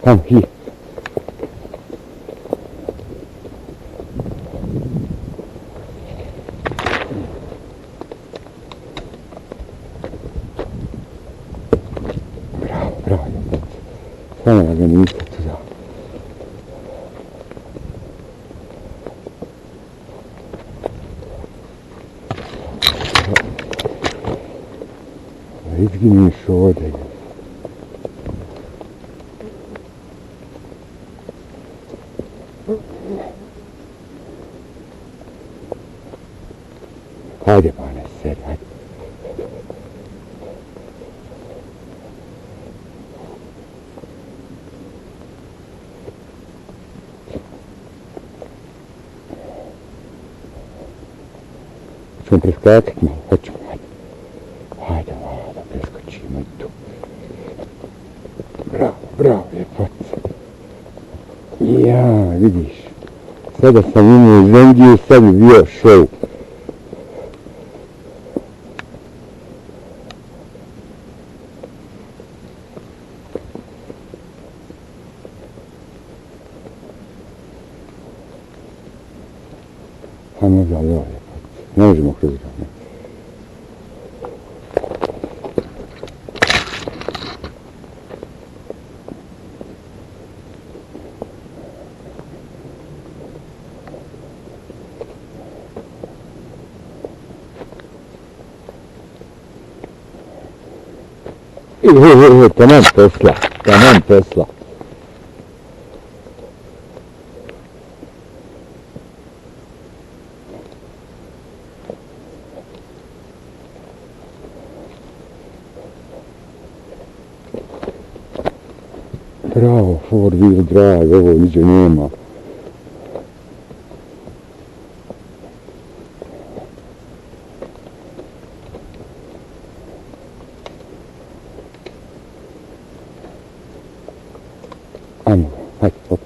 Come here. Bravo, bravo. Samo da ga niste tuda. Izginiš ovdje. Hajde, pane, sedi, hajde. Hoćemo preskakati malo, hoćemo, hajde. Hajde malo da preskočimo i tu. Bravo, bravo, ljepotica. Ja, vidiš. Sada sam imao izvengiju, sad bi bio šou. A možda ali ovo ljepotica. Ne možemo kroz grane. Tamam Tesla, tamam Tesla. Bravo, four wheel drive, ovo niđe nema. Ajmo, hajde, hop.